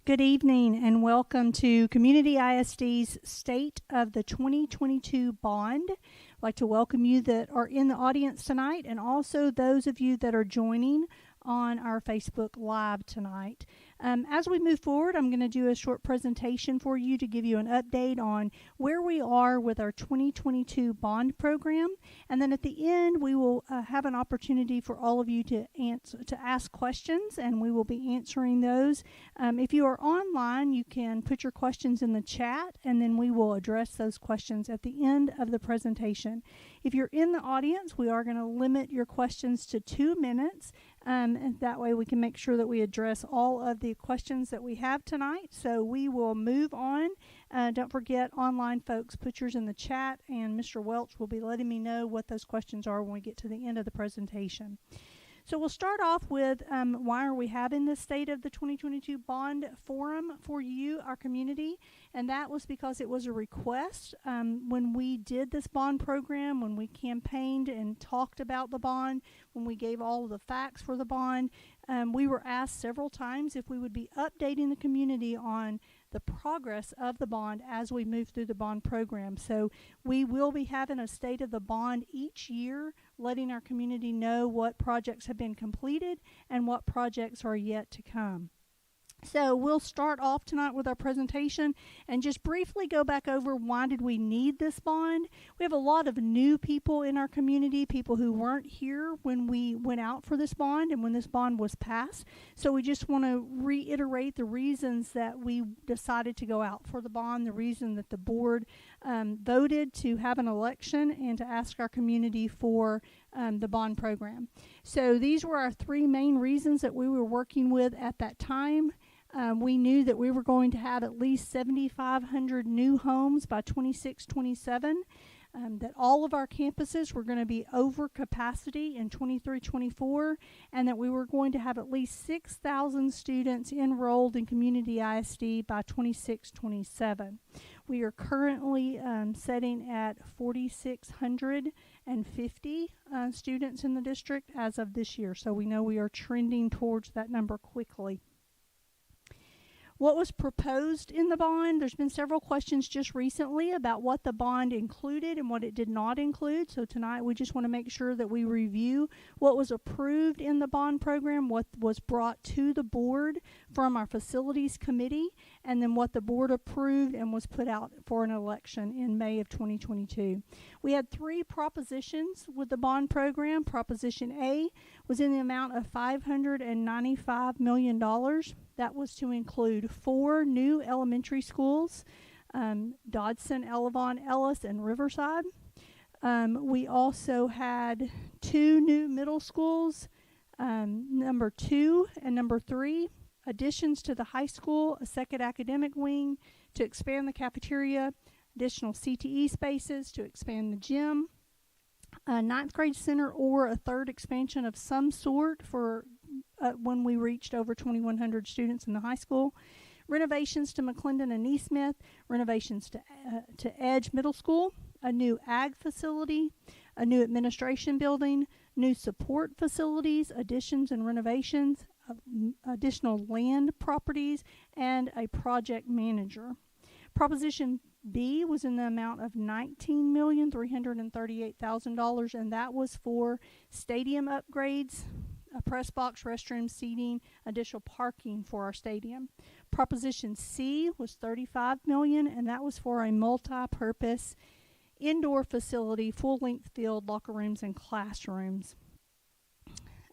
Good evening and welcome to Community ISD's State of the 2022 Bond. I'd like to welcome you that are in the audience tonight and also those of you that are joining on our Facebook Live tonight. As we move forward, I'm going to do a short presentation for you to give you an update on where we are with our 2022 bond program. And then at the end, we will have an opportunity for all of you to ask questions, and we will be answering those. If you are online, you can put your questions in the chat, and then we will address those questions at the end of the presentation. If you're in the audience, we are going to limit your questions to 2 minutes. And that way we can make sure that we address all of the questions that we have tonight. So we will move on. Don't forget, online folks, put yours in the chat, and Mr. Welch will be letting me know what those questions are when we get to the end of the presentation. So we'll start off with why are we having this State of the 2022 Bond Forum for you, our community, and that was because it was a request when we did this bond program, when we campaigned and talked about the bond, when we gave all of the facts for the bond. We were asked several times if we would be updating the community on the progress of the bond as we move through the bond program. So we will be having a State of the Bond each year, letting our community know what projects have been completed and what projects are yet to come. So we'll start off tonight with our presentation and just briefly go back over why did we need this bond. We have a lot of new people in our community, people who weren't here when we went out for this bond and when this bond was passed. So we just want to reiterate the reasons that we decided to go out for the bond, the reason that the board voted to have an election and to ask our community for the bond program. So these were our three main reasons that we were working with at that time. We knew that we were going to have at least 7,500 new homes by 26-27, that all of our campuses were going to be over capacity in 23-24, and that we were going to have at least 6,000 students enrolled in Community ISD by 26-27. We are currently setting at 4,650 students in the district as of this year, so we know we are trending towards that number quickly. What was proposed in the bond? There's been several questions just recently about what the bond included and what it did not include. So tonight we just want to make sure that we review what was approved in the bond program, what was brought to the board from our facilities committee, and then what the board approved and was put out for an election in May of 2022. We had three propositions with the bond program. Proposition A was in the amount of $595 million. That was to include 4 new elementary schools, Dodson, Elevon, Ellis, and Riverside. We also had 2 new middle schools, number 2 and number 3, additions to the high school, a second academic wing to expand the cafeteria, additional CTE spaces to expand the gym, a 9th grade center or a third expansion of some sort for when we reached over 2,100 students in the high school, renovations to McClendon and Neesmith, renovations to Edge Middle School, a new ag facility, a new administration building, new support facilities, additions and renovations, additional land properties, and a project manager. Proposition B was in the amount of $19,338,000, and that was for stadium upgrades, a press box, restroom, seating, additional parking for our stadium. Proposition C was $35 million, and that was for a multi-purpose indoor facility, full-length field, locker rooms, and classrooms.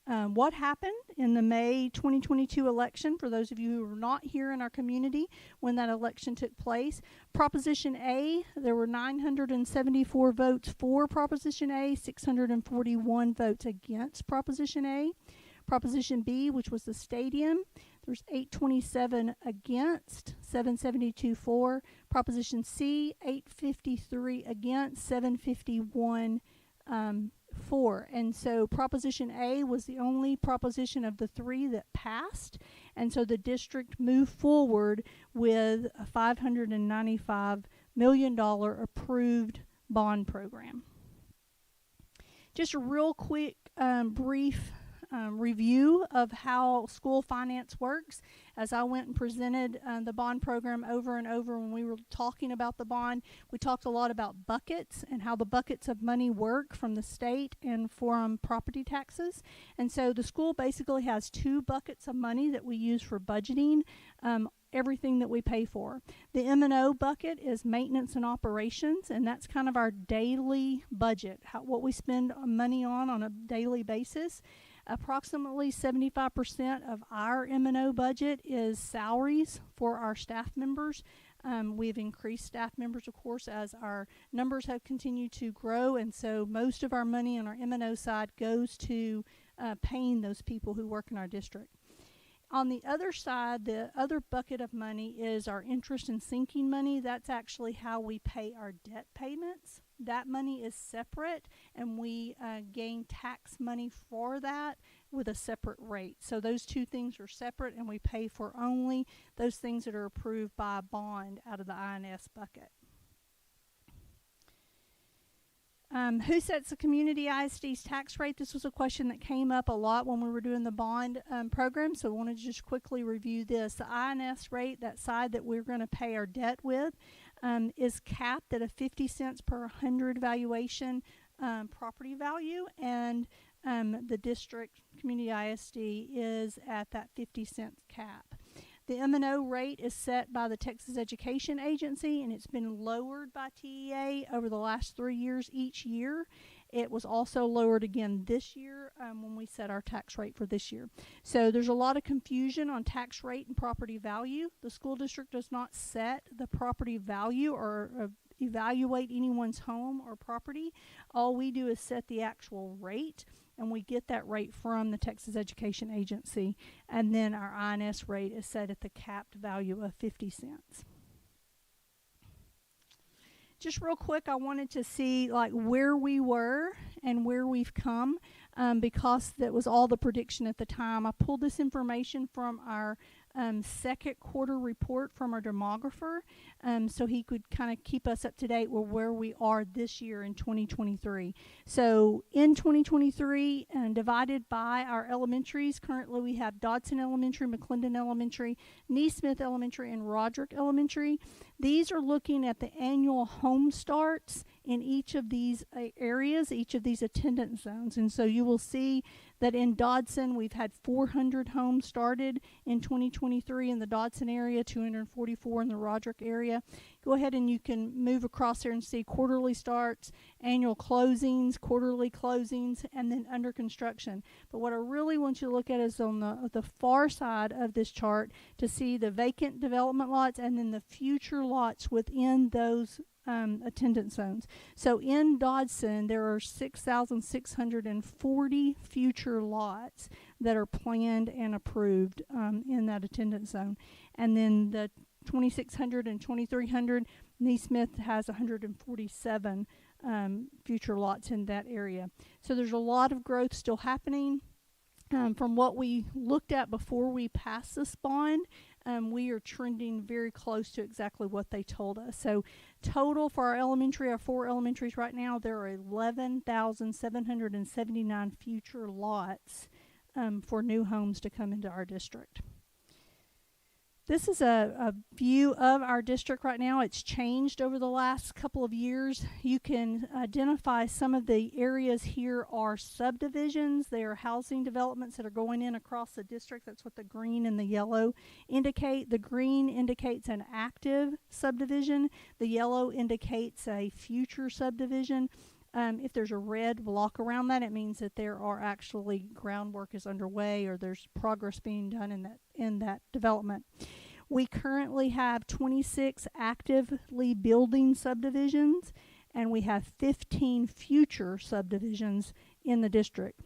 What happened in the May 2022 election, for those of you who were not here in our community when that election took place? Proposition A, there were 974 votes for Proposition A, 641 votes against Proposition A. Proposition B, which was the stadium, there's 827 against, 772 for. Proposition C, 853 against, 751 for. And so Proposition A was the only proposition of the 3 that passed, and so the district moved forward with a $595 million approved bond program. Just a real quick brief review of how school finance works. As I went and presented the bond program over and over when we were talking about the bond, we talked a lot about buckets and how the buckets of money work from the state and from property taxes. And so the school basically has 2 buckets of money that we use for budgeting everything that we pay for. The M&O bucket is maintenance and operations, and that's kind of our daily budget, what we spend money on a daily basis. Approximately 75% of our M&O budget is salaries for our staff members. We've increased staff members, of course, as our numbers have continued to grow, and so most of our money on our M&O side goes to paying those people who work in our district. On the other side, the other bucket of money is our interest and sinking money. That's actually how we pay our debt payments. That money is separate, and we gain tax money for that with a separate rate. So those 2 things are separate, and we pay for only those things that are approved by a bond out of the INS bucket. Who sets the community ISD's tax rate? This was a question that came up a lot when we were doing the bond program, so I wanted to just quickly review this. The INS rate, that side that we're going to pay our debt with, is capped at a 50 cents per 100 valuation property value, and the district community ISD is at that 50 cents cap. The M&O rate is set by the Texas Education Agency, and it's been lowered by TEA over the last 3 years each year. It was also lowered again this year when we set our tax rate for this year. So there's a lot of confusion on tax rate and property value. The school district does not set the property value or evaluate anyone's home or property. All we do is set the actual rate, and we get that rate from the Texas Education Agency, and then our INS rate is set at the capped value of 50 cents. Just real quick, I wanted to see like where we were and where we've come because that was all the prediction at the time. I pulled this information from our second quarter report from our demographer so he could kind of keep us up to date with where we are this year in 2023. So in 2023, divided by our elementaries, currently we have Dodson Elementary, McClendon Elementary, Neesmith Elementary, and Roderick Elementary. These are looking at the annual home starts in each of these areas, each of these attendance zones. And so you will see that in Dodson, we've had 400 homes started in 2023 in the Dodson area, 244 in the Roderick area. Go ahead and you can move across there and see quarterly starts, annual closings, quarterly closings, and then under construction. But what I really want you to look at is on the far side of this chart to see the vacant development lots and then the future lots within those attendance zones. So in Dodson, there are 6,640 future lots that are planned and approved in that attendance zone. And then the 2,600 and 2,300, Neesmith has 147 future lots in that area. So there's a lot of growth still happening. From what we looked at before we passed this bond, we are trending very close to exactly what they told us. So total for our 4 elementaries right now, there are 11,779 future lots for new homes to come into our district. This is a view of our district right now. It's changed over the last couple of years. You can identify some of the areas here are subdivisions. They are housing developments that are going in across the district. That's what the green and the yellow indicate. The green indicates an active subdivision. The yellow indicates a future subdivision. If there's a red block around that, it means that there are actually groundwork is underway or there's progress being done in that development. We currently have 26 actively building subdivisions, and we have 15 future subdivisions in the district.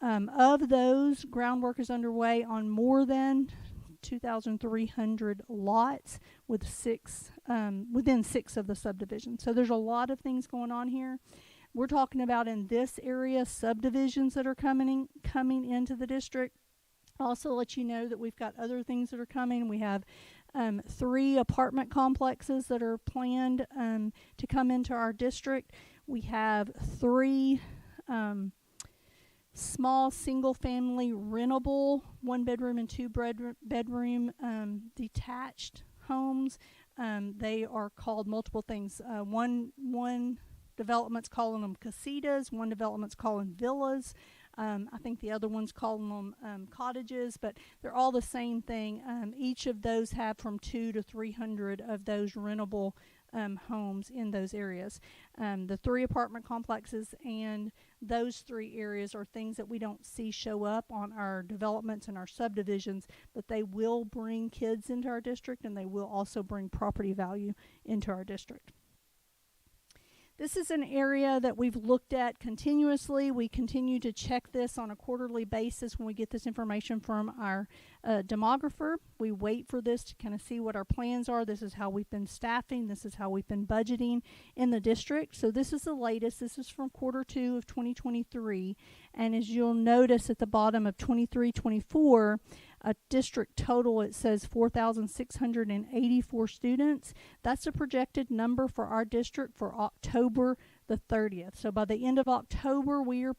Of those, groundwork is underway on more than 2,300 lots with within 6 of the subdivisions. So there's a lot of things going on here. We're talking about in this area subdivisions that are coming into the district. Also let you know that we've got other things that are coming. We have 3 apartment complexes that are planned to come into our district. We have 3 small single-family rentable 1-bedroom and 2-bedroom detached homes. They are called multiple things. One development's calling them casitas. One development's calling villas. I think the other one's calling them cottages, but they're all the same thing. Each of those have from 200 to 300 of those rentable homes in those areas. The 3 apartment complexes and those 3 areas are things that we don't see show up on our developments and our subdivisions, but they will bring kids into our district, and they will also bring property value into our district. This is an area that we've looked at continuously. We continue to check this on a quarterly basis when we get this information from our demographer. We wait for this to kind of see what our plans are. This is how we've been staffing. This is how we've been budgeting in the district. So this is the latest. This is from quarter 2 of 2023. And as you'll notice at the bottom of 23-24, a district total, it says 4,684 students. That's a projected number for our district for October the 30th. So by the end of October, we are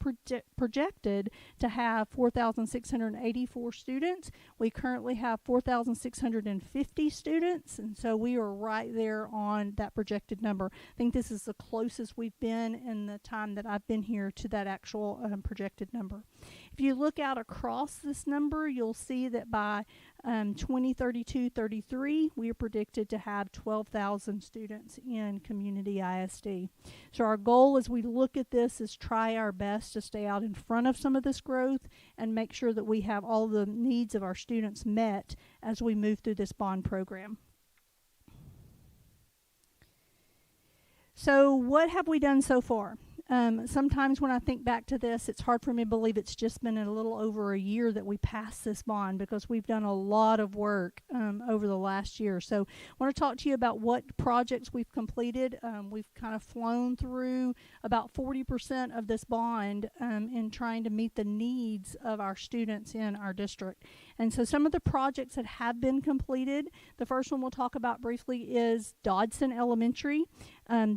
projected to have 4,684 students. We currently have 4,650 students, and so we are right there on that projected number. I think this is the closest we've been in the time that I've been here to that actual projected number. If you look out across this number, you'll see that by 2032-33, we are predicted to have 12,000 students in community ISD. So our goal as we look at this is try our best to stay out in front of some of this growth and make sure that we have all the needs of our students met as we move through this bond program. So what have we done so far? Sometimes when I think back to this, it's hard for me to believe it's just been a little over a year that we passed this bond, because we've done a lot of work over the last year. So I want to talk to you about what projects we've completed. We've kind of flown through about 40% of this bond in trying to meet the needs of our students in our district. And so some of the projects that have been completed, the first one we'll talk about briefly is Dodson Elementary.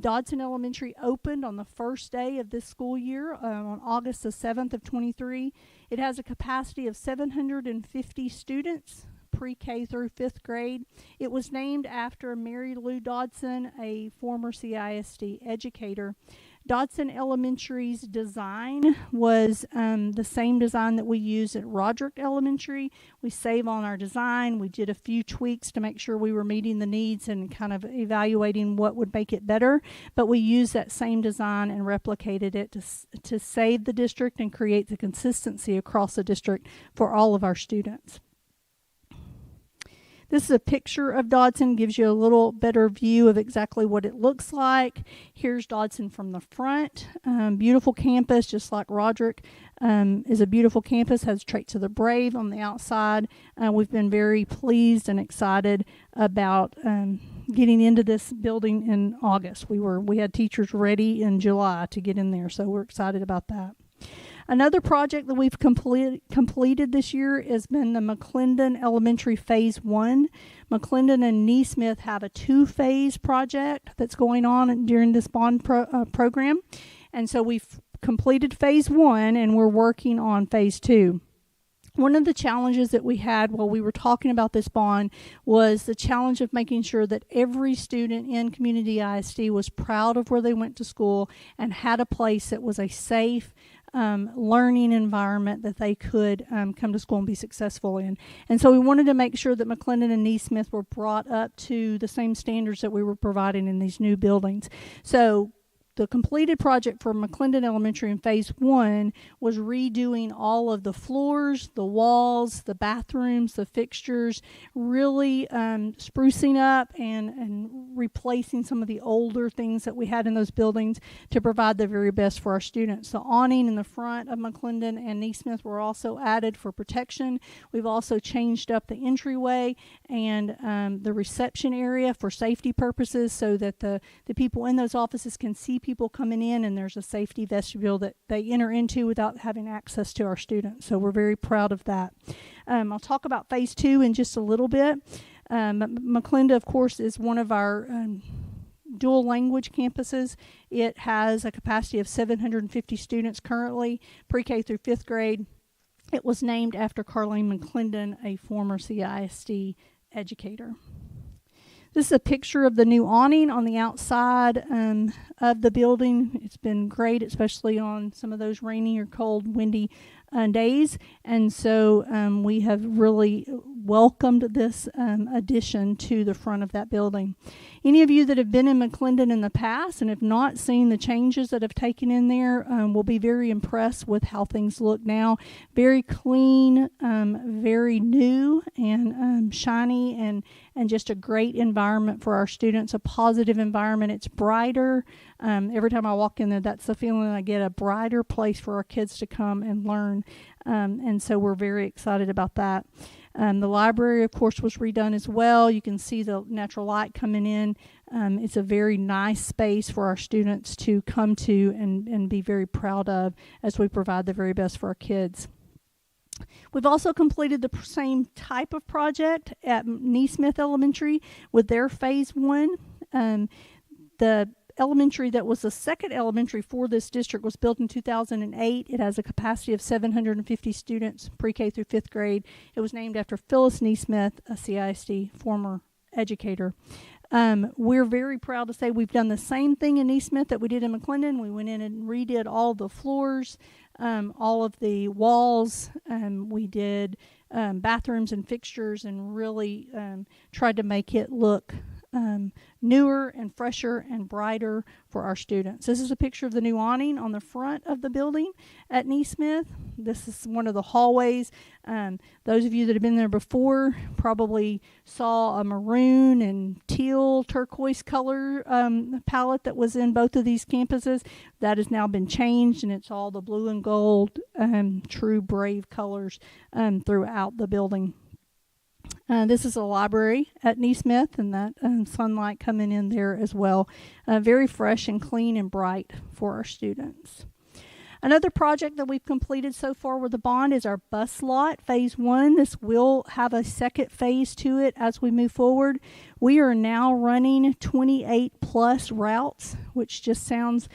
Dodson Elementary opened on the first day of this school year on August the 7th of 23. It has a capacity of 750 students, pre-K through 5th grade. It was named after Mary Lou Dodson, a former CISD educator. Dodson Elementary's design was the same design that we use at Roderick Elementary. We save on our design. We did a few tweaks to make sure we were meeting the needs and kind of evaluating what would make it better. But we used that same design and replicated it to save the district and create the consistency across the district for all of our students. This is a picture of Dodson, gives you a little better view of exactly what it looks like. Here's Dodson from the front. Beautiful campus, just like Roderick is a beautiful campus, has traits of the brave on the outside. We've been very pleased and excited about getting into this building in August. We had teachers ready in July to get in there, so we're excited about that. Another project that we've completed this year has been the McClendon Elementary Phase 1. McClendon and Neesmith have a 2-phase project that's going on during this bond program. And so we've completed Phase 1 and we're working on Phase 2. One of the challenges that we had while we were talking about this bond was the challenge of making sure that every student in Community ISD was proud of where they went to school and had a place that was a safe, learning environment that they could come to school and be successful in. And so we wanted to make sure that McClendon and Neesmith were brought up to the same standards that we were providing in these new buildings. So the completed project for McClendon Elementary in Phase 1 was redoing all of the floors, the walls, the bathrooms, the fixtures, really sprucing up and replacing some of the older things that we had in those buildings to provide the very best for our students. The awning in the front of McClendon and Neesmith were also added for protection. We've also changed up the entryway and the reception area for safety purposes so that the people in those offices can see people coming in, and there's a safety vestibule that they enter into without having access to our students. So we're very proud of that. I'll talk about Phase 2 in just a little bit. McClendon, of course, is one of our dual language campuses. It has a capacity of 750 students currently, pre-K through 5th grade. It was named after Carlene McClendon, a former CISD educator. This is a picture of the new awning on the outside of the building. It's been great, especially on some of those rainy or cold, windy days. And so we have really welcomed this addition to the front of that building. Any of you that have been in McClendon in the past and have not seen the changes that have taken in there will be very impressed with how things look now. Very clean, very new and shiny, and just a great environment for our students, a positive environment. It's brighter. Every time I walk in there, that's the feeling I get, a brighter place for our kids to come and learn. And so we're very excited about that. The library, of course, was redone as well. You can see the natural light coming in. It's a very nice space for our students to come to and be very proud of as we provide the very best for our kids. We've also completed the same type of project at Neesmith Elementary with their phase 1. The elementary that was the second elementary for this district was built in 2008. It has a capacity of 750 students, pre-K through 5th grade. It was named after Phyllis Neesmith, a CISD former educator. We're very proud to say we've done the same thing in Neesmith that we did in McClendon. We went in and redid all the floors, all of the walls. We did bathrooms and fixtures and really tried to make it look newer and fresher and brighter for our students. This is a picture of the new awning on the front of the building at Neesmith. This is one of the hallways. Those of you that have been there before probably saw a maroon and teal turquoise color palette that was in both of these campuses. That has now been changed, and it's all the blue and gold, true brave colors throughout the building. This is a library at Neesmith, and that sunlight coming in there as well. Very fresh and clean and bright for our students. Another project that we've completed so far with the bond is our bus lot, phase 1. This will have a second phase to it as we move forward. We are now running 28 plus routes, which just sounds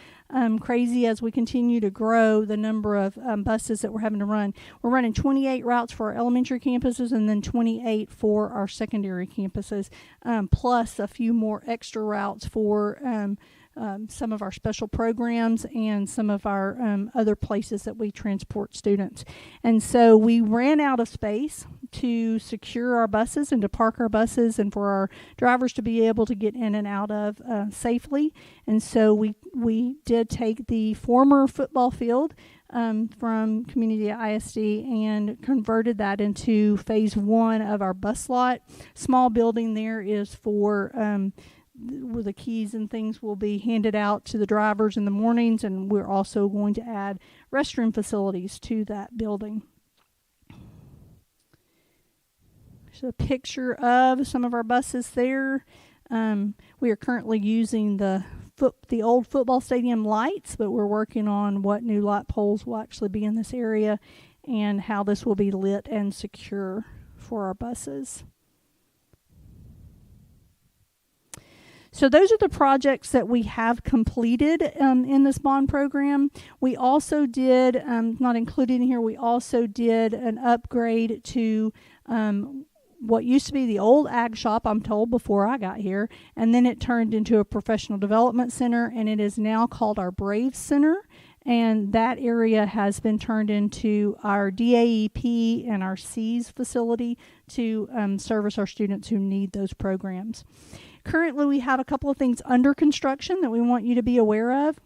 crazy as we continue to grow the number of buses that we're having to run. We're running 28 routes for our elementary campuses and then 28 for our secondary campuses, plus a few more extra routes for some of our special programs and some of our other places that we transport students. And so we ran out of space to secure our buses and to park our buses and for our drivers to be able to get in and out of safely. And so we did take the former football field from Community ISD and converted that into phase 1 of our bus lot. Small building there is for where the keys and things will be handed out to the drivers in the mornings, and we're also going to add restroom facilities to that building. There's a picture of some of our buses there. We are currently using the old football stadium lights, but we're working on what new light poles will actually be in this area and how this will be lit and secure for our buses. So those are the projects that we have completed in this bond program. We also did, not included in here, we also did an upgrade to what used to be the old ag shop, I'm told, before I got here, and then it turned into a professional development center, and it is now called our Brave Center. And that area has been turned into our DAEP and our SEAS facility to service our students who need those programs. Currently, we have a couple of things under construction that we want you to be aware of.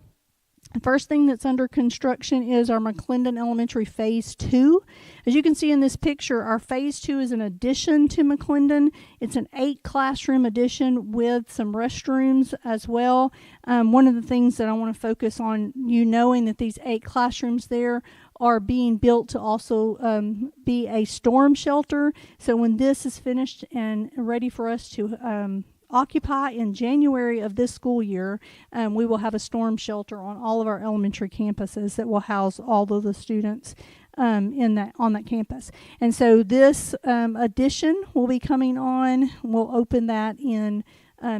The first thing that's under construction is our McClendon Elementary Phase 2. As you can see in this picture, our Phase 2 is an addition to McClendon. It's an 8-classroom addition with some restrooms as well. One of the things that I want to focus on, you knowing that these 8 classrooms there are being built to also be a storm shelter. So when this is finished and ready for us to occupy in January of this school year, we will have a storm shelter on all of our elementary campuses that will house all of the students on that campus. And so this addition will be coming on. We'll open that in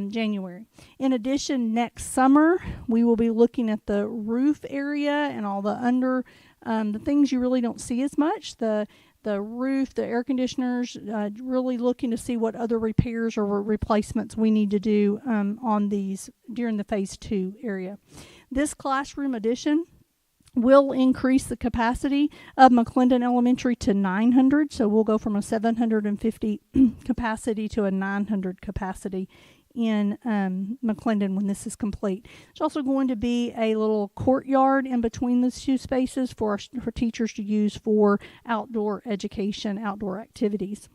January. In addition, next summer, we will be looking at the roof area and all the the things you really don't see as much. The roof, the air conditioners, really looking to see what other repairs or replacements we need to do on these during the phase 2 area. This classroom addition will increase the capacity of McClendon Elementary to 900. So we'll go from a 750 capacity to a 900 capacity in McClendon when this is complete. There's also going to be a little courtyard in between those two spaces for teachers to use for outdoor education, outdoor activities.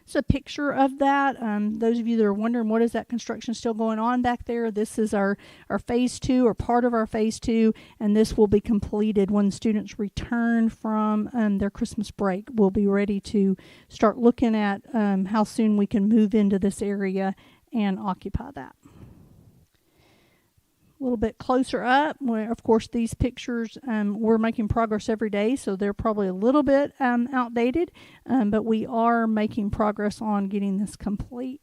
It's a picture of that. Those of you that are wondering what is that construction still going on back there, this is our phase 2 or part of our phase 2, and this will be completed when students return from their Christmas break. We'll be ready to start looking at how soon we can move into this area and occupy that. A little bit closer up, where of course these pictures, we're making progress every day, so they're probably a little bit outdated, but we are making progress on getting this complete.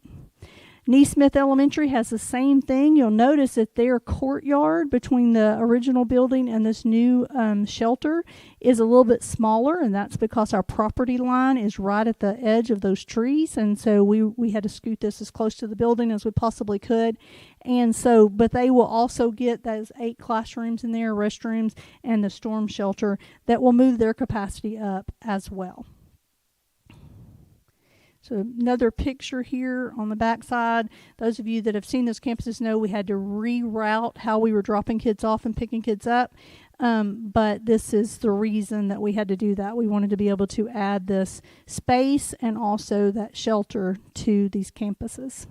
Neesmith Elementary has the same thing. You'll notice that their courtyard between the original building and this new shelter is a little bit smaller, and that's because our property line is right at the edge of those trees, and so we had to scoot this as close to the building as we possibly could. And so, but they will also get those 8 classrooms in there, restrooms, and the storm shelter that will move their capacity up as well. So another picture here on the back side. Those of you that have seen those campuses know we had to reroute how we were dropping kids off and picking kids up. But this is the reason that we had to do that. We wanted to be able to add this space and also that shelter to these campuses.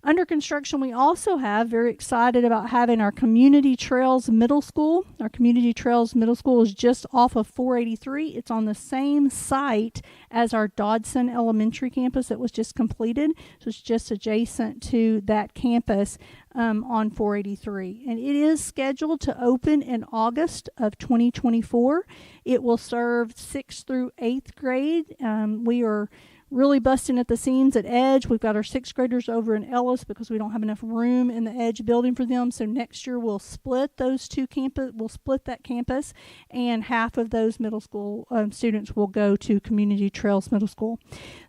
Under construction, we also have, very excited about having our Community Trails Middle School. Our Community Trails Middle School is just off of 483. It's on the same site as our Dodson Elementary campus that was just completed. So it's just adjacent to that campus on 483. And it is scheduled to open in August of 2024. It will serve 6th through 8th grade. We are really busting at the seams at Edge. We've got our 6th graders over in Ellis because we don't have enough room in the Edge building for them. So next year we'll split those two campus. We'll split that campus, and half of those middle school students will go to Community Trails Middle School.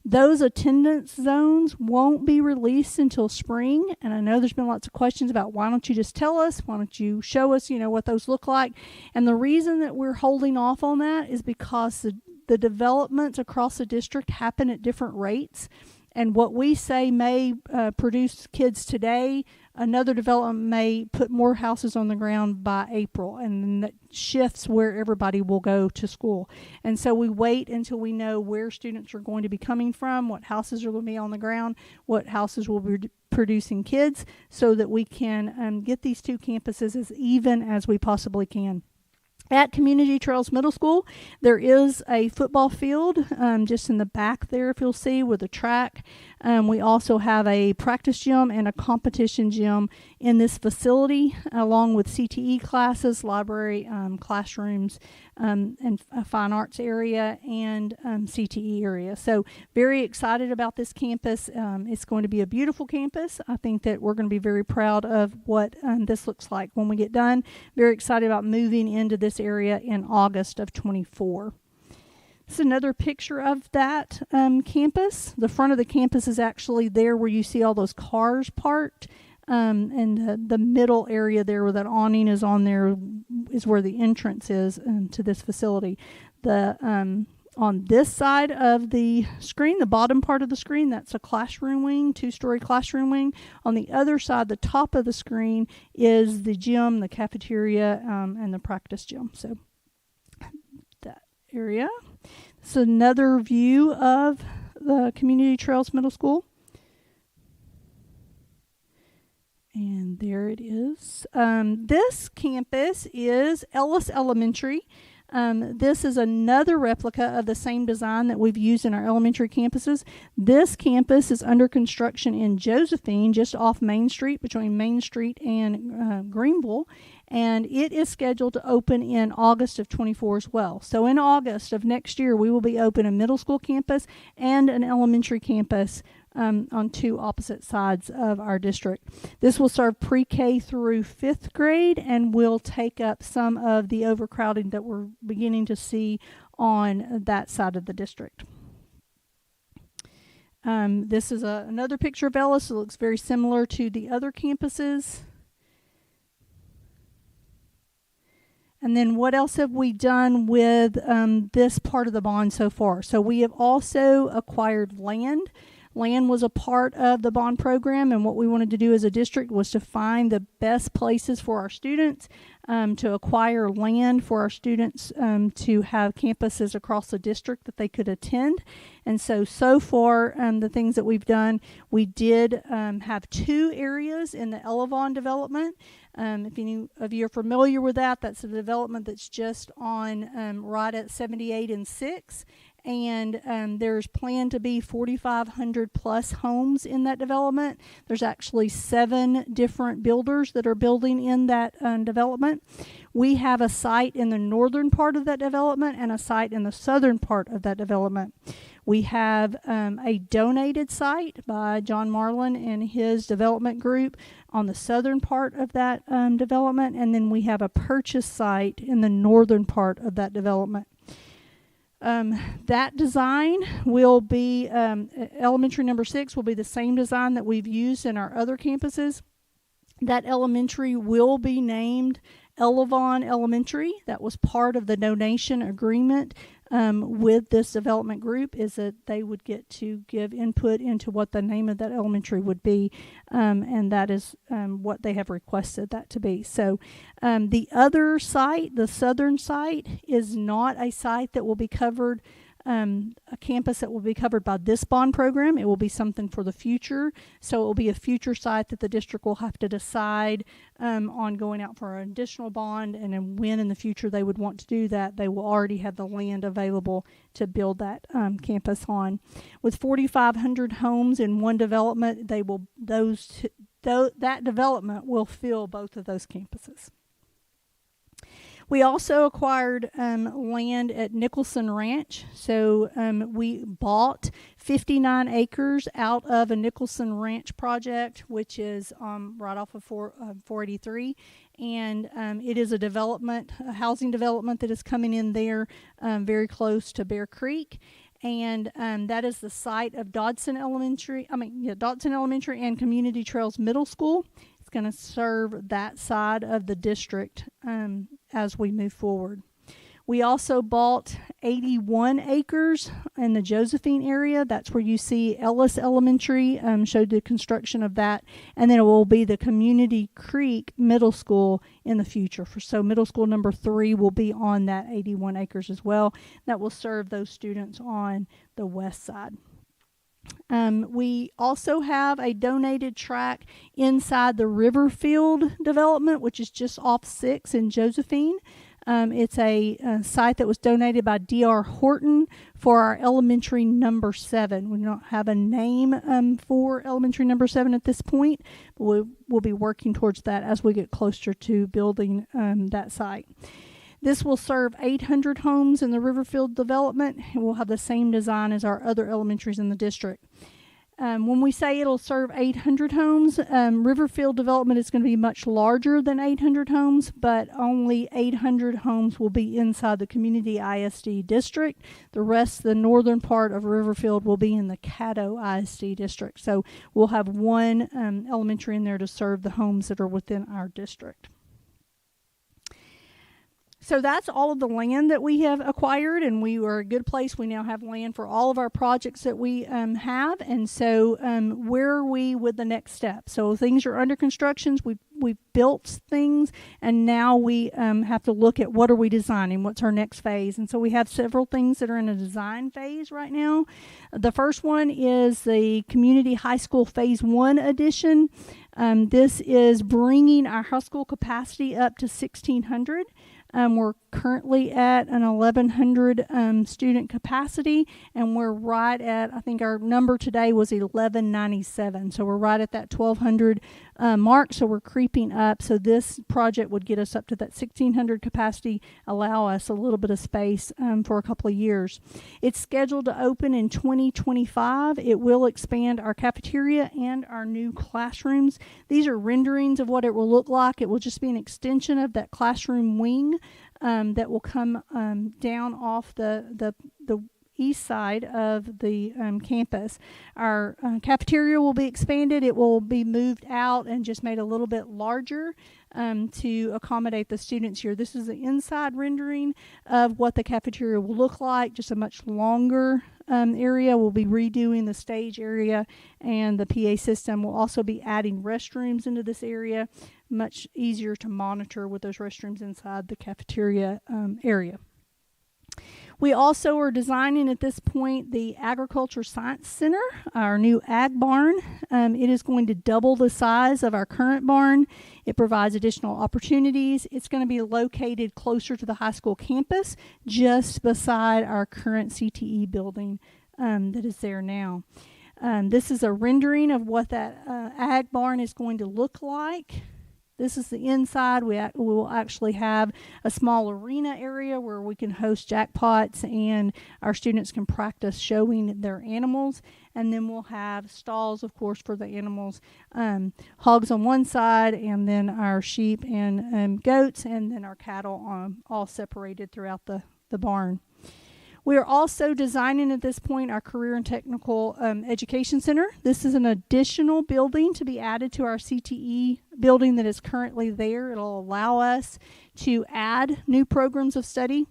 Those attendance zones won't be released until spring, and I know there's been lots of questions about why don't you just tell us? Why don't you show us, what those look like? And the reason that we're holding off on that is because the developments across the district happen at different rates, and what we say may produce kids today, another development may put more houses on the ground by April, and then that shifts where everybody will go to school. And so we wait until we know where students are going to be coming from, what houses are going to be on the ground, what houses will be producing kids, so that we can get these two campuses as even as we possibly can. At Community Trails Middle School, there is a football field just in the back there, if you'll see, with a track. We also have a practice gym and a competition gym in this facility, along with CTE classes, library, classrooms, and a fine arts area, and CTE area. So very excited about this campus. It's going to be a beautiful campus. I think that we're going to be very proud of what this looks like when we get done. Very excited about moving into this area in August of 24. This is another picture of that campus. The front of the campus is actually there where you see all those cars parked. And the middle area there where that awning is on there is where the entrance is to this facility. On this side of the screen, the bottom part of the screen, that's a classroom wing, 2-story classroom wing. On the other side, the top of the screen, is the gym, the cafeteria, and the practice gym. So that area. This is another view of the Community Trails Middle School. And there it is. This campus is Ellis Elementary. This is another replica of the same design that we've used in our elementary campuses. This campus is under construction in Josephine, just off Main Street, between Main Street and Greenville. And it is scheduled to open in August of 24 as well. So in August of next year, we will be open a middle school campus and an elementary campus on two opposite sides of our district. This will serve pre-K through 5th grade and will take up some of the overcrowding that we're beginning to see on that side of the district. This is another picture of Ellis. It looks very similar to the other campuses. And then what else have we done with this part of the bond so far? So we have also acquired land. Land was a part of the bond program, and what we wanted to do as a district was to find the best places for our students, to acquire land for our students to have campuses across the district that they could attend. And so far, the things that we've done, we did have 2 areas in the Elevon development. If any of you are familiar with that, that's a development that's just on right at 78 and 6. And there's planned to be 4,500 plus homes in that development. There's actually 7 different builders that are building in that development. We have a site in the northern part of that development and a site in the southern part of that development. We have a donated site by John Marlin and his development group on the southern part of that development, and then we have a purchase site in the northern part of that development. That design will be, elementary number 6 will be the same design that we've used in our other campuses. That elementary will be named Elevon Elementary. That was part of the donation agreement with this development group, is that they would get to give input into what the name of that elementary would be, and that is what they have requested that to be. So the other site, the southern site, is not a site that will be covered, a campus that will be covered by this bond program. It will be something for the future. So it will be a future site that the district will have to decide on going out for an additional bond, and then when in the future they would want to do that, they will already have the land available to build that campus on. With 4,500 homes in one development, that development will fill both of those campuses. We also acquired land at Nicholson Ranch. So we bought 59 acres out of a Nicholson Ranch project, which is right off of 483. And it is a housing development that is coming in there very close to Bear Creek. And that is the site of Dodson Elementary and Community Trails Middle School. It's going to serve that side of the district as we move forward. We also bought 81 acres in the Josephine area. That's where you see Ellis Elementary, showed the construction of that. And then it will be the Community Creek Middle School in the future. So middle school number 3 will be on that 81 acres as well. That will serve those students on the west side. We also have a donated tract inside the Riverfield development, which is just off 6 in Josephine. It's a site that was donated by D.R. Horton for our elementary number 7. We don't have a name for elementary number 7 at this point, but we'll be working towards that as we get closer to building that site. This will serve 800 homes in the Riverfield development, and will have the same design as our other elementaries in the district. When we say it'll serve 800 homes, Riverfield development is going to be much larger than 800 homes, but only 800 homes will be inside the Community ISD district. The rest, the northern part of Riverfield, will be in the Caddo ISD district. So we'll have one elementary in there to serve the homes that are within our district. So that's all of the land that we have acquired, and we are a good place. We now have land for all of our projects that we have. And so where are we with the next step? So things are under construction. We've built things, and now we have to look at what are we designing, what's our next phase. And so we have several things that are in a design phase right now. The first one is the Community High School Phase 1 addition. This is bringing our high school capacity up to 1,600. We're currently at an 1,100 student capacity, and we're right at, I think our number today was 1,197. So we're right at that 1,200 mark. So we're creeping up. So this project would get us up to that 1,600 capacity, allow us a little bit of space for a couple of years. It's scheduled to open in 2025. It will expand our cafeteria and our new classrooms. These are renderings of what it will look like. It will just be an extension of that classroom wing that will come down off the east side of the campus. Our cafeteria will be expanded. It will be moved out and just made a little bit larger to accommodate the students here. This is the inside rendering of what the cafeteria will look like, just a much longer area. We'll be redoing the stage area and the PA system. We'll also be adding restrooms into this area, much easier to monitor with those restrooms inside the cafeteria area. We also are designing at this point the Agriculture Science Center, our new ag barn. It is going to double the size of our current barn. It provides additional opportunities. It's going to be located closer to the high school campus, just beside our current CTE building that is there now. This is a rendering of what that ag barn is going to look like. This is the inside. We will actually have a small arena area where we can host jackpots and our students can practice showing their animals. And then we'll have stalls, of course, for the animals, hogs on one side, and then our sheep and goats, and then our cattle all separated throughout the barn. We are also designing at this point our Career and Technical Education Center. This is an additional building to be added to our CTE building that is currently there. It'll allow us to add new programs of study,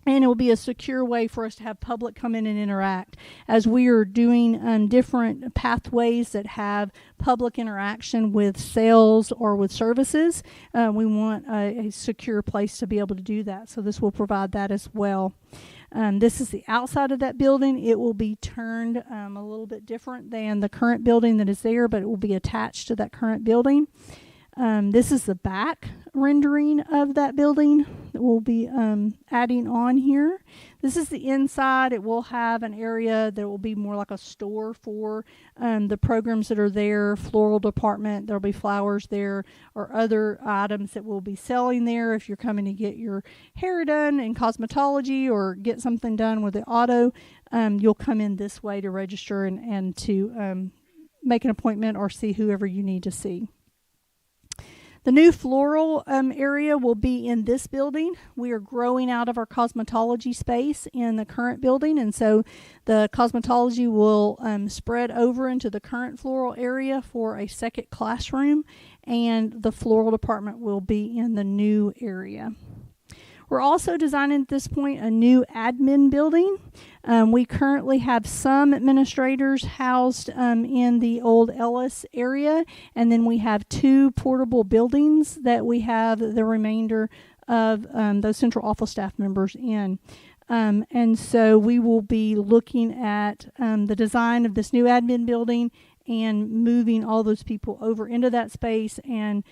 and it will be a secure way for us to have public come in and interact. As we are doing different pathways that have public interaction with sales or with services, we want a secure place to be able to do that. So this will provide that as well. This is the outside of that building. It will be turned a little bit different than the current building that is there, but it will be attached to that current building. This is the back rendering of that building that we'll be adding on here. This is the inside. It will have an area that will be more like a store for the programs that are there, floral department. There'll be flowers there or other items that we'll be selling there. If you're coming to get your hair done in cosmetology or get something done with the auto, you'll come in this way to register and to make an appointment or see whoever you need to see. The new floral area will be in this building. We are growing out of our cosmetology space in the current building, and so the cosmetology will spread over into the current floral area for a second classroom, and the floral department will be in the new area. We're also designing at this point a new admin building. We currently have some administrators housed in the old Ellis area, and then we have 2 portable buildings that we have the remainder of those central office staff members in. And so we will be looking at the design of this new admin building and moving all those people over into that space and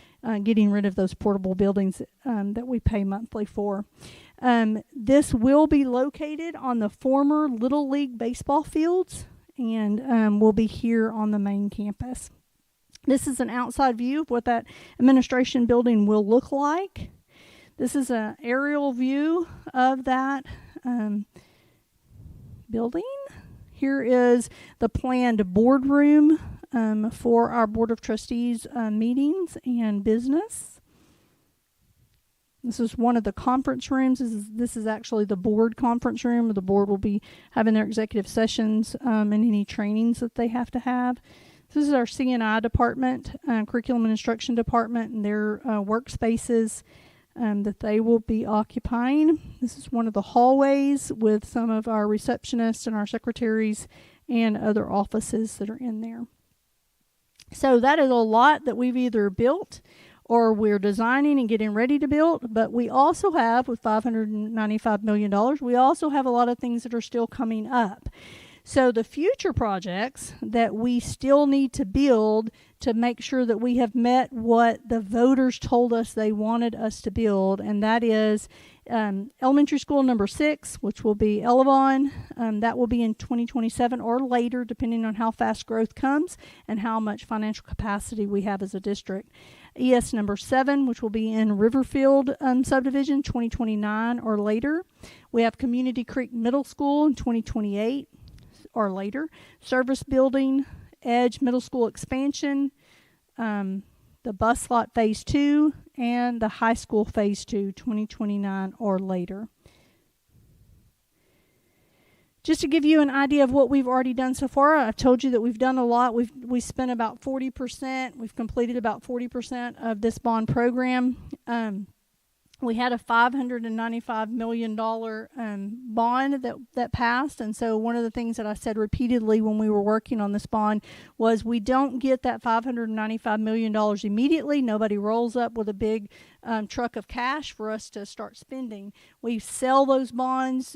getting rid of those portable buildings that we pay monthly for. This will be located on the former Little League baseball fields and will be here on the main campus. This is an outside view of what that administration building will look like. This is an aerial view of that building. Here is the planned boardroom for our Board of Trustees meetings and business. This is one of the conference rooms. This is actually the board conference room. The board will be having their executive sessions and any trainings that they have to have. This is our C&I department, curriculum and instruction department, and their workspaces that they will be occupying. This is one of the hallways with some of our receptionists and our secretaries and other offices that are in there. So that is a lot that we've either built or we're designing and getting ready to build, but we also have, with $595 million, we also have a lot of things that are still coming up. So the future projects that we still need to build to make sure that we have met what the voters told us they wanted us to build, and that is elementary school number 6, which will be Elevon. That will be in 2027 or later, depending on how fast growth comes and how much financial capacity we have as a district. ES number 7, which will be in Riverfield subdivision, 2029 or later. We have Community Creek Middle School in 2028 or later. Service building, Edge Middle School expansion, the bus lot phase 2, and the high school phase 2, 2029 or later. Just to give you an idea of what we've already done so far, I've told you that we've done a lot. We spent about 40%. We've completed about 40% of this bond program. We had a $595 million bond that passed. And so one of the things that I said repeatedly when we were working on this bond was we don't get that $595 million immediately. Nobody rolls up with a big truck of cash for us to start spending. We sell those bonds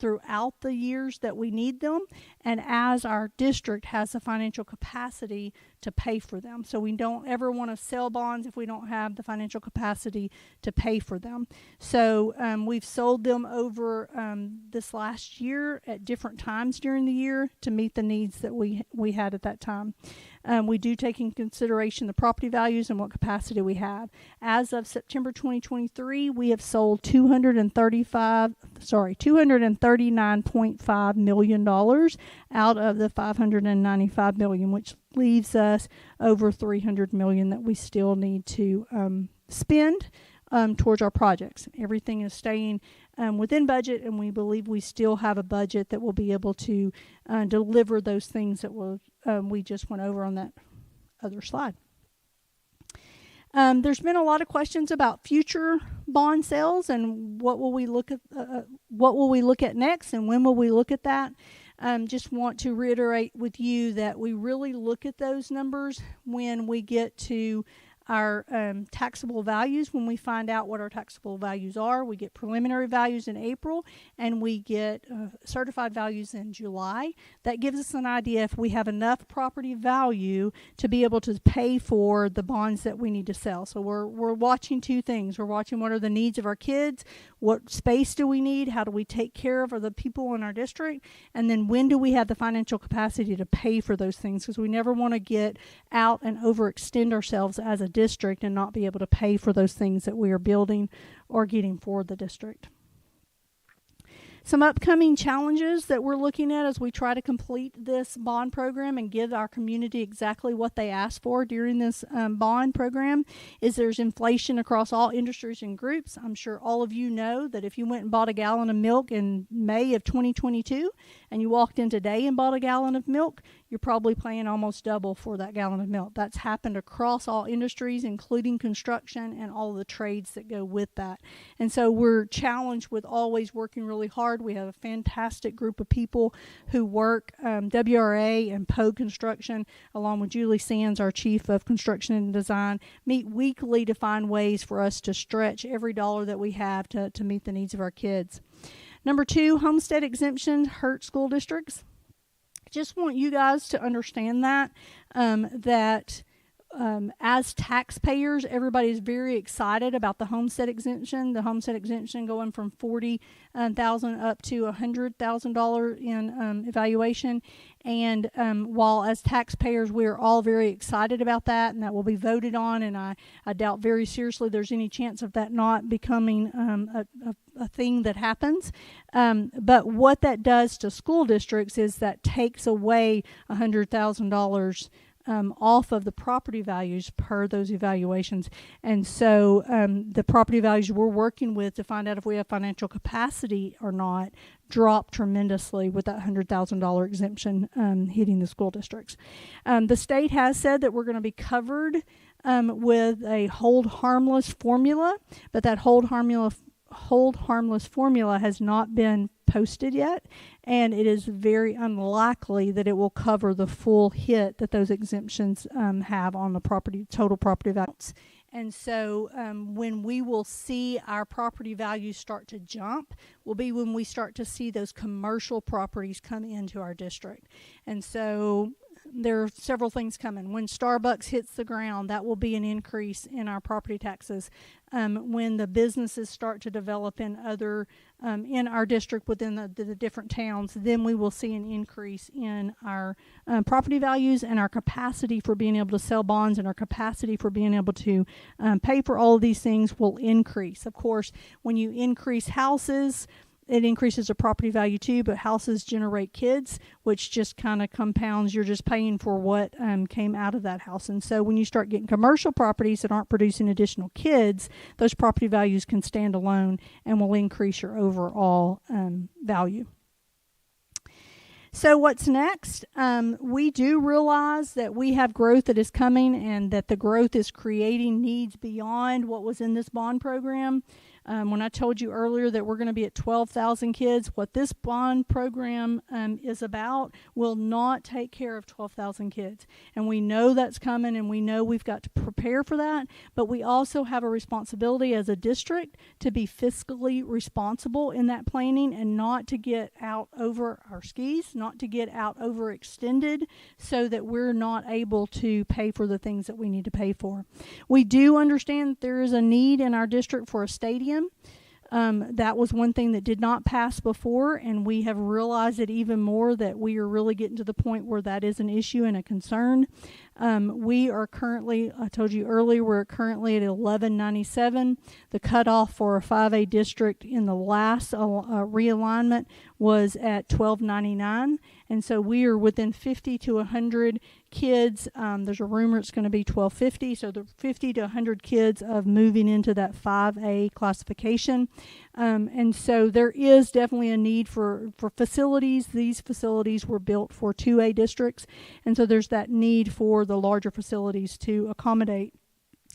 throughout the years that we need them, and as our district has the financial capacity to pay for them. So we don't ever want to sell bonds if we don't have the financial capacity to pay for them. So we've sold them over this last year at different times during the year to meet the needs that we had at that time. We do take in consideration the property values and what capacity we have. As of September 2023, we have sold $239.5 million out of the $595 million, which leaves us over $300 million that we still need to spend towards our projects. Everything is staying within budget, and we believe we still have a budget that will be able to deliver those things that we just went over on that other slide. There's been a lot of questions about future bond sales and what will we look at next, and when will we look at that. Just want to reiterate with you that we really look at those numbers when we get to our taxable values. When we find out what our taxable values are, we get preliminary values in April, and we get certified values in July. That gives us an idea if we have enough property value to be able to pay for the bonds that we need to sell. So we're watching two things. We're watching what are the needs of our kids, what space do we need, how do we take care of the people in our district, and then when do we have the financial capacity to pay for those things, because we never want to get out and overextend ourselves as a district and not be able to pay for those things that we are building or getting for the district. Some upcoming challenges that we're looking at as we try to complete this bond program and give our community exactly what they asked for during this bond program is there's inflation across all industries and groups. I'm sure all of you know that if you went and bought a gallon of milk in May of 2022 and you walked in today and bought a gallon of milk, you're probably paying almost double for that gallon of milk. That's happened across all industries, including construction and all the trades that go with that. And so we're challenged with always working really hard. We have a fantastic group of people who work, WRA and Poe Construction, along with Julie Sands, our Chief of Construction and Design, meet weekly to find ways for us to stretch every dollar that we have to meet the needs of our kids. Number 2, homestead exemptions hurt school districts. Just want you guys to understand that as taxpayers, everybody is very excited about the homestead exemption. The homestead exemption going from $40,000 up to $100,000 in evaluation. And while as taxpayers we are all very excited about that, and that will be voted on, and I doubt very seriously there's any chance of that not becoming a thing that happens. But what that does to school districts is that takes away $100,000 off of the property values per those evaluations. And so the property values we're working with to find out if we have financial capacity or not drop tremendously with that $100,000 exemption hitting the school districts. The state has said that we're going to be covered with a hold harmless formula, but that hold harmless formula has not been posted yet, and it is very unlikely that it will cover the full hit that those exemptions have on the total property values. And so when we will see our property values start to jump will be when we start to see those commercial properties come into our district. And so there are several things coming. When Starbucks hits the ground, that will be an increase in our property taxes. When the businesses start to develop in in our district within the different towns, then we will see an increase in our property values and our capacity for being able to sell bonds, and our capacity for being able to pay for all of these things will increase. Of course, when you increase houses, it increases the property value too, but houses generate kids, which just kind of compounds. You're just paying for what came out of that house. And so when you start getting commercial properties that aren't producing additional kids, those property values can stand alone and will increase your overall value. So what's next? We do realize that we have growth that is coming, and that the growth is creating needs beyond what was in this bond program. When I told you earlier that we're going to be at 12,000 kids, what this bond program is about will not take care of 12,000 kids. And we know that's coming, and we know we've got to prepare for that. But we also have a responsibility as a district to be fiscally responsible in that planning, and not to get out over our skis, not to get out overextended, so that we're not able to pay for the things that we need to pay for. We do understand that there is a need in our district for a stadium. That was one thing that did not pass before, and we have realized it even more, that we are really getting to the point where that is an issue and a concern. We are currently, I told you earlier, we're currently at 1197. The cutoff for a 5A district in the last realignment was at 1299. And so we are within 50 to 100 kids. There's a rumor it's going to be 1250. So the 50 to 100 kids of moving into that 5A classification. And so there is definitely a need for facilities. These facilities were built for 2A districts. And so there's that need for the larger facilities to accommodate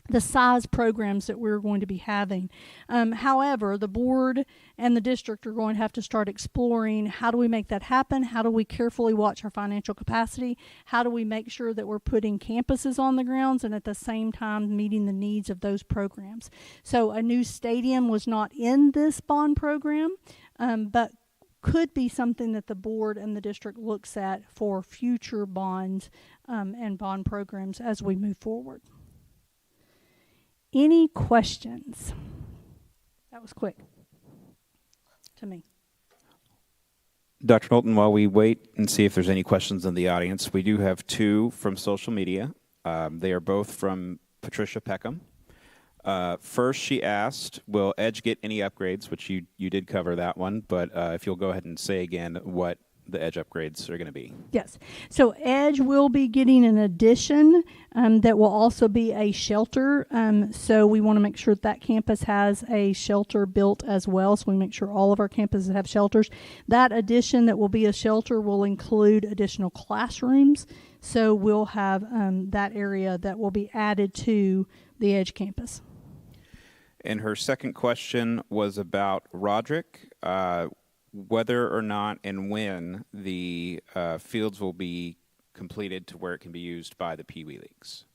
the size programs that we're going to be having. However, the board and the district are going to have to start exploring, how do we make that happen? How do we carefully watch our financial capacity? How do we make sure that we're putting campuses on the grounds and at the same time meeting the needs of those programs? So a new stadium was not in this bond program, but could be something that the board and the district looks at for future bonds and bond programs as we move forward. Any questions? That was quick to me. Dr. Knowlton, while we wait and see if there's any questions in the audience, we do have two from social media. They are both from Patricia Peckham. First, she asked, will Edge get any upgrades, which you did cover that one, but if you'll go ahead and say again what the Edge upgrades are going to be. Yes. So Edge will be getting an addition that will also be a shelter. So we want to make sure that campus has a shelter built as well. So we make sure all of our campuses have shelters. That addition that will be a shelter will include additional classrooms. So we'll have that area that will be added to the Edge campus. And her second question was about Roderick. Whether or not and when the fields will be completed to where it can be used by the Pee Wee Leagues.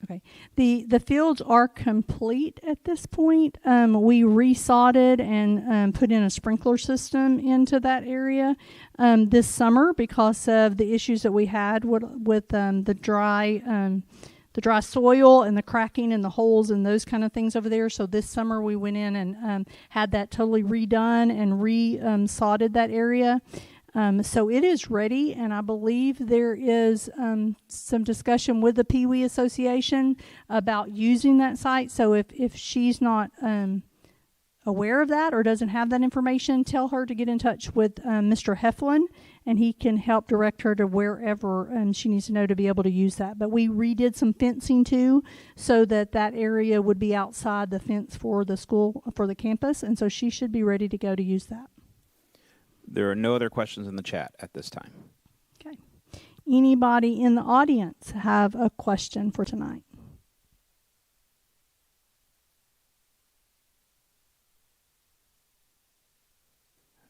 Okay. The fields are complete at this point. We resodded and put in a sprinkler system into that area this summer because of the issues that we had with the dry soil and the cracking and the holes and those kind of things over there. So this summer we went in and had that totally redone and re-sodded that area. So it is ready, and I believe there is some discussion with the Pee Wee Association about using that site. So if she's not aware of that or doesn't have that information, tell her to get in touch with Mr. Heflin, and he can help direct her to wherever she needs to know to be able to use that. But we redid some fencing too, so that area would be outside the fence for the school, for the campus, and so she should be ready to go to use that. There are no other questions in the chat at this time. Okay. Anybody in the audience have a question for tonight?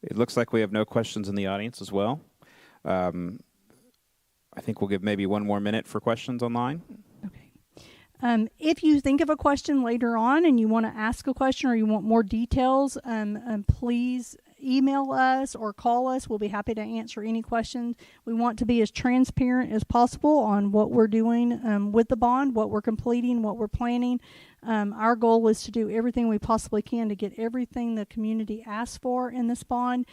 It looks like we have no questions in the audience as well. I think we'll give maybe one more minute for questions online. Okay. If you think of a question later on and you want to ask a question or you want more details, please email us or call us. We'll be happy to answer any questions. We want to be as transparent as possible on what we're doing with the bond, what we're completing, what we're planning. Our goal is to do everything we possibly can to get everything the community asks for in this bond